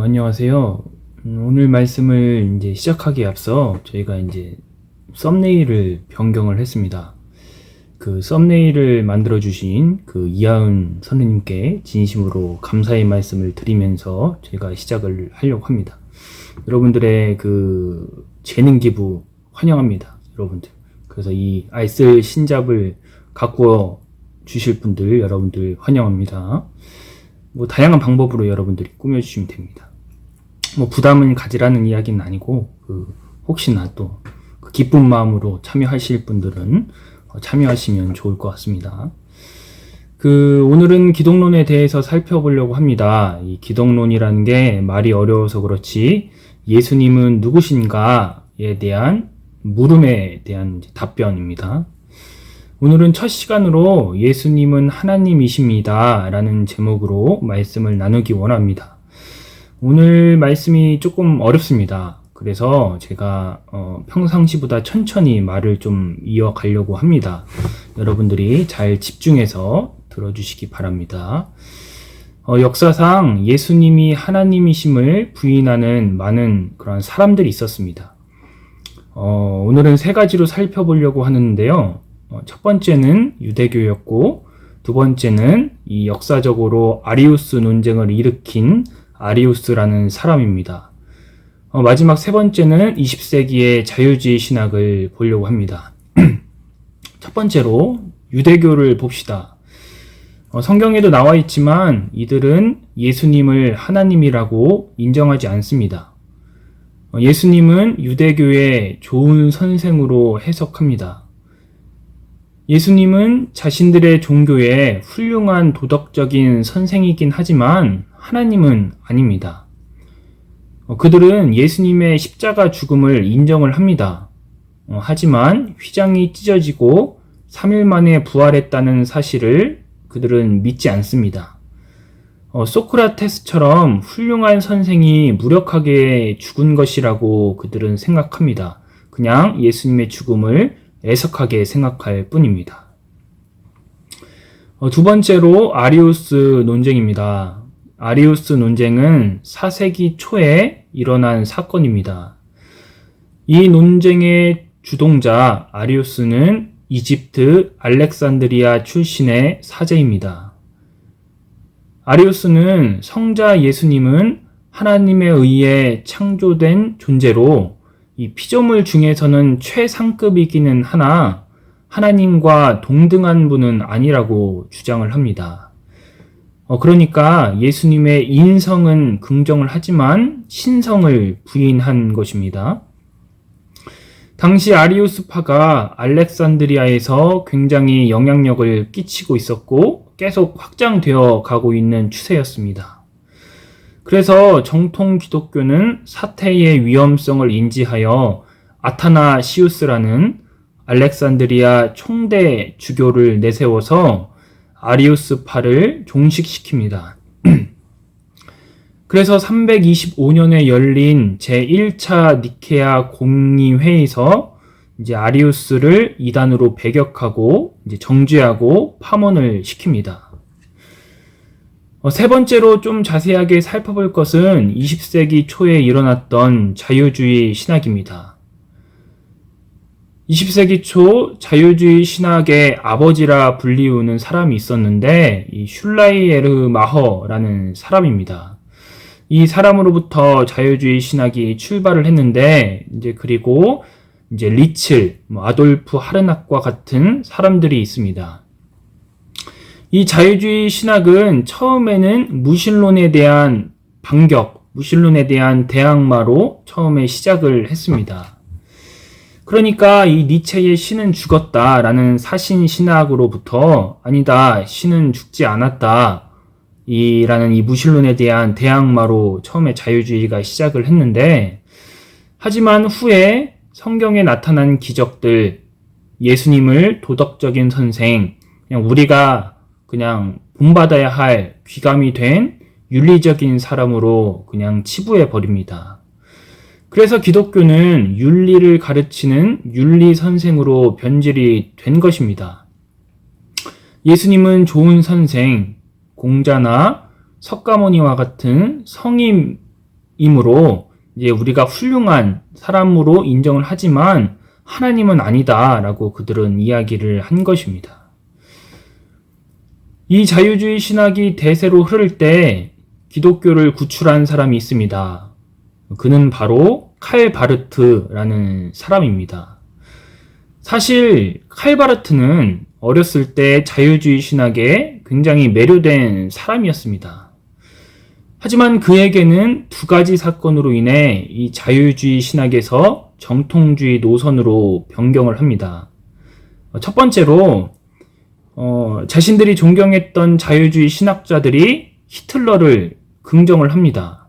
안녕하세요. 오늘 말씀을 이제 시작하기에 앞서 저희가 이제 썸네일을 변경을 했습니다. 그 썸네일을 만들어주신 그 이하은 선생님께 진심으로 감사의 말씀을 드리면서 제가 시작을 하려고 합니다. 여러분들의 그 재능 기부 환영합니다. 여러분들. 그래서 이 알쓸 신잡을 갖고 주실 분들 여러분들 환영합니다. 다양한 방법으로 여러분들이 꾸며주시면 됩니다. 부담을 가지라는 이야기는 아니고, 혹시나 또, 기쁜 마음으로 참여하실 분들은 참여하시면 좋을 것 같습니다. 오늘은 기독론에 대해서 살펴보려고 합니다. 이 기독론이라는 게 말이 어려워서 그렇지, 예수님은 누구신가에 대한 물음에 대한 답변입니다. 오늘은 첫 시간으로 예수님은 하나님이십니다 라는 제목으로 말씀을 나누기 원합니다. 오늘 말씀이 조금 어렵습니다. 그래서 제가 평상시보다 천천히 말을 좀 이어가려고 합니다. 여러분들이 잘 집중해서 들어주시기 바랍니다. 역사상 예수님이 하나님이심을 부인하는 많은 그런 사람들이 있었습니다. 오늘은 세 가지로 살펴보려고 하는데요. 첫 번째는 유대교였고, 두 번째는 이 역사적으로 아리우스 논쟁을 일으킨 아리우스라는 사람입니다. 마지막 세 번째는 20세기의 자유주의 신학을 보려고 합니다. 첫 번째로 유대교를 봅시다. 성경에도 나와 있지만 이들은 예수님을 하나님이라고 인정하지 않습니다. 예수님은 유대교의 좋은 선생으로 해석합니다. 예수님은 자신들의 종교의 훌륭한 도덕적인 선생이긴 하지만 하나님은 아닙니다. 그들은 예수님의 십자가 죽음을 인정을 합니다. 하지만 휘장이 찢어지고 3일 만에 부활했다는 사실을 그들은 믿지 않습니다. 소크라테스처럼 훌륭한 선생이 무력하게 죽은 것이라고 그들은 생각합니다. 그냥 예수님의 죽음을 애석하게 생각할 뿐입니다. 두 번째로 아리우스 논쟁입니다. 아리우스 논쟁은 4세기 초에 일어난 사건입니다. 이 논쟁의 주동자 아리우스는 이집트 알렉산드리아 출신의 사제입니다. 아리우스는 성자 예수님은 하나님에 의해 창조된 존재로 이 피조물 중에서는 최상급이기는 하나 하나님과 동등한 분은 아니라고 주장을 합니다. 그러니까 예수님의 인성은 긍정을 하지만 신성을 부인한 것입니다. 당시 아리우스파가 알렉산드리아에서 굉장히 영향력을 끼치고 있었고 계속 확장되어 가고 있는 추세였습니다. 그래서 정통 기독교는 사태의 위험성을 인지하여 아타나시우스라는 알렉산드리아 총대 주교를 내세워서 아리우스파를 종식시킵니다. 그래서 325년에 열린 제1차 니케아 공의회에서 이제 아리우스를 이단으로 배격하고 이제 정죄하고 파문을 시킵니다. 세 번째로 좀 자세하게 살펴볼 것은 20세기 초에 일어났던 자유주의 신학입니다. 20세기 초 자유주의 신학의 아버지라 불리우는 사람이 있었는데 이 슐라이에르 마허라는 사람입니다. 이 사람으로부터 자유주의 신학이 출발을 했는데 그리고 리츠, 아돌프 하르낙과 같은 사람들이 있습니다. 이 자유주의 신학은 처음에는 무신론에 대한 반격, 무신론에 대한 대항마로 처음에 시작을 했습니다. 그러니까 이 니체의 신은 죽었다라는 사신 신학으로부터 아니다, 신은 죽지 않았다 라는 이 무신론에 대한 대항마로 처음에 자유주의가 시작을 했는데, 하지만 후에 성경에 나타난 기적들, 예수님을 도덕적인 선생, 그냥 우리가 그냥 본받아야 할 귀감이 된 윤리적인 사람으로 그냥 치부해 버립니다. 그래서 기독교는 윤리를 가르치는 윤리 선생으로 변질이 된 것입니다. 예수님은 좋은 선생, 공자나 석가모니와 같은 성인 이므로 이제 우리가 훌륭한 사람으로 인정을 하지만 하나님은 아니다라고 그들은 이야기를 한 것입니다. 이 자유주의 신학이 대세로 흐를 때 기독교를 구출한 사람이 있습니다. 그는 바로 칼 바르트라는 사람입니다. 사실 칼 바르트는 어렸을 때 자유주의 신학에 굉장히 매료된 사람이었습니다. 하지만 그에게는 두 가지 사건으로 인해 이 자유주의 신학에서 정통주의 노선으로 변경을 합니다. 첫 번째로 자신들이 존경했던 자유주의 신학자들이 히틀러를 긍정을 합니다.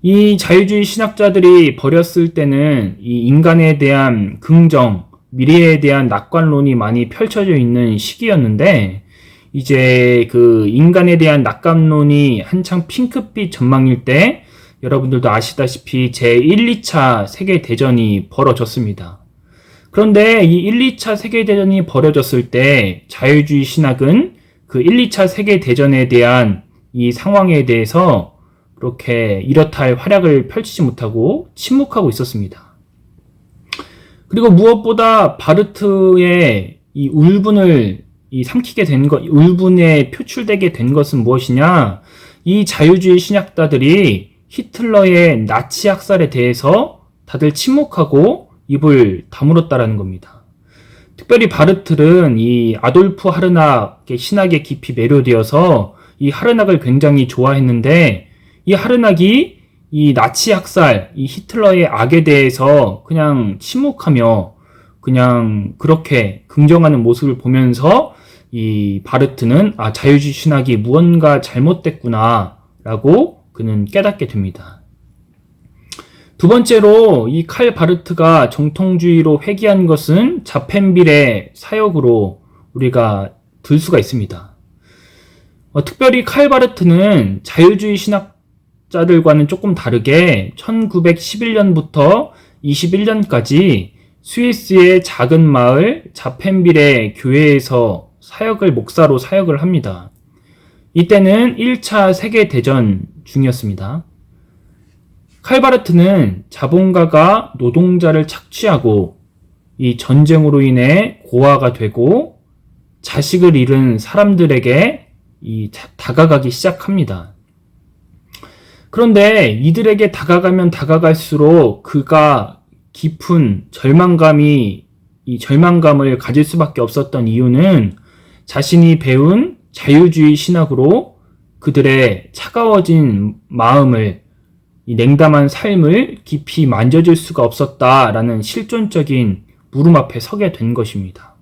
이 자유주의 신학자들이 버렸을 때는 이 인간에 대한 긍정, 미래에 대한 낙관론이 많이 펼쳐져 있는 시기였는데 이제 그 인간에 대한 낙관론이 한창 핑크빛 전망일 때 여러분들도 아시다시피 제1, 2차 세계대전이 벌어졌습니다. 그런데 이 1, 2차 세계대전이 벌어졌을 때 자유주의 신학은 그 1, 2차 세계대전에 대한 이 상황에 대해서 그렇게 이렇다 할 활약을 펼치지 못하고 침묵하고 있었습니다. 그리고 무엇보다 바르트의 이 울분을 삼키게 된 것, 울분에 표출되게 된 것은 무엇이냐? 이 자유주의 신학자들이 히틀러의 나치 학살에 대해서 다들 침묵하고 입을 다물었다라는 겁니다. 특별히 바르트는 이 아돌프 하르낙의 신학에 깊이 매료되어서 이 하르낙을 굉장히 좋아했는데 이 하르낙이 이 나치 학살, 이 히틀러의 악에 대해서 그냥 침묵하며 그냥 그렇게 긍정하는 모습을 보면서 이 바르트는 자유주의 신학이 무언가 잘못됐구나 라고 그는 깨닫게 됩니다. 두 번째로 이 칼 바르트가 정통주의로 회귀한 것은 자펜빌의 사역으로 우리가 들 수가 있습니다. 특별히 칼 바르트는 자유주의 신학자들과는 조금 다르게 1911년부터 21년까지 스위스의 작은 마을 자펜빌의 교회에서 목사로 사역을 합니다. 이때는 1차 세계대전 중이었습니다. 칼 바르트는 자본가가 노동자를 착취하고 이 전쟁으로 인해 고아가 되고 자식을 잃은 사람들에게 다가가기 시작합니다. 그런데 이들에게 다가가면 다가갈수록 그가 깊은 절망감을 가질 수밖에 없었던 이유는 자신이 배운 자유주의 신학으로 그들의 차가워진 마음을, 이 냉담한 삶을 깊이 만져줄 수가 없었다라는 실존적인 물음 앞에 서게 된 것입니다.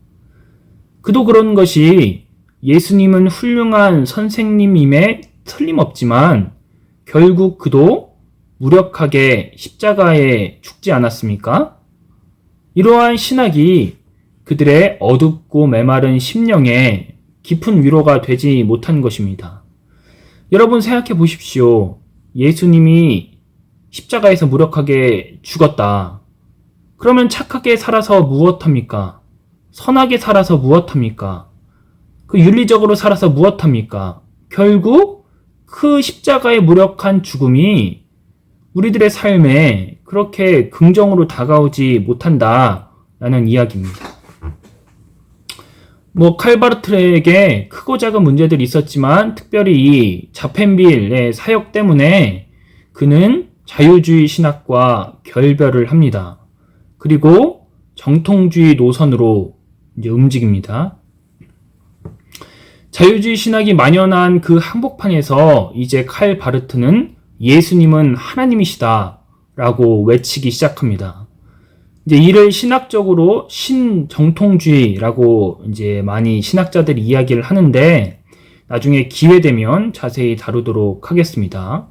그도 그런 것이 예수님은 훌륭한 선생님임에 틀림없지만 결국 그도 무력하게 십자가에 죽지 않았습니까? 이러한 신학이 그들의 어둡고 메마른 심령에 깊은 위로가 되지 못한 것입니다. 여러분 생각해 보십시오. 예수님이 십자가에서 무력하게 죽었다. 그러면 착하게 살아서 무엇합니까? 선하게 살아서 무엇합니까? 그 윤리적으로 살아서 무엇합니까? 결국 그 십자가의 무력한 죽음이 우리들의 삶에 그렇게 긍정으로 다가오지 못한다라는 이야기입니다. 칼 바르트에게 크고 작은 문제들이 있었지만 특별히 이 자펜빌의 사역 때문에 그는 자유주의 신학과 결별을 합니다. 그리고 정통주의 노선으로 이제 움직입니다. 자유주의 신학이 만연한 그 한복판에서 이제 칼 바르트는 예수님은 하나님이시다 라고 외치기 시작합니다. 이제 이를 신학적으로 신정통주의라고 이제 많이 신학자들이 이야기를 하는데 나중에 기회 되면 자세히 다루도록 하겠습니다.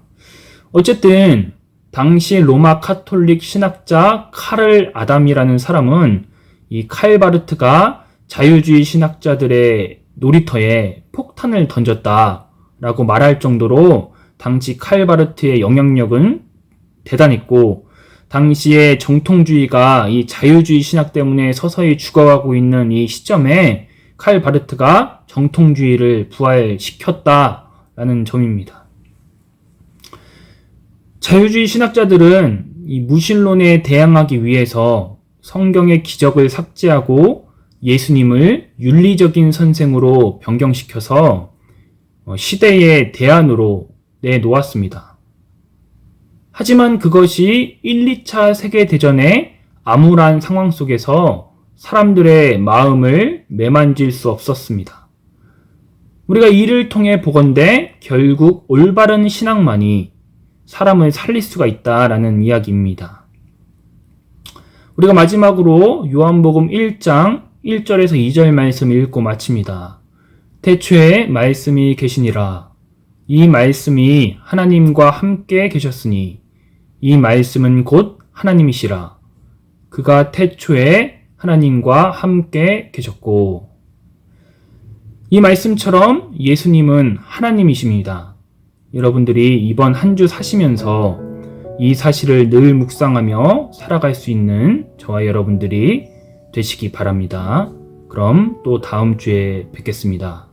어쨌든 당시 로마 카톨릭 신학자 카를 아담이라는 사람은 이 칼 바르트가 자유주의 신학자들의 놀이터에 폭탄을 던졌다라고 말할 정도로 당시 칼 바르트의 영향력은 대단했고 당시에 정통주의가 이 자유주의 신학 때문에 서서히 죽어가고 있는 이 시점에 칼 바르트가 정통주의를 부활시켰다라는 점입니다. 자유주의 신학자들은 이 무신론에 대항하기 위해서 성경의 기적을 삭제하고 예수님을 윤리적인 선생으로 변경시켜서 시대의 대안으로 내놓았습니다. 하지만 그것이 1, 2차 세계대전의 암울한 상황 속에서 사람들의 마음을 매만질 수 없었습니다. 우리가 이를 통해 보건대 결국 올바른 신앙만이 사람을 살릴 수가 있다라는 이야기입니다. 우리가 마지막으로 요한복음 1장 1절에서 2절 말씀 읽고 마칩니다. 태초에 말씀이 계시니라. 이 말씀이 하나님과 함께 계셨으니 이 말씀은 곧 하나님이시라. 그가 태초에 하나님과 함께 계셨고, 이 말씀처럼 예수님은 하나님이십니다. 여러분들이 이번 한 주 사시면서 이 사실을 늘 묵상하며 살아갈 수 있는 저와 여러분들이 되시기 바랍니다. 그럼 또 다음 주에 뵙겠습니다.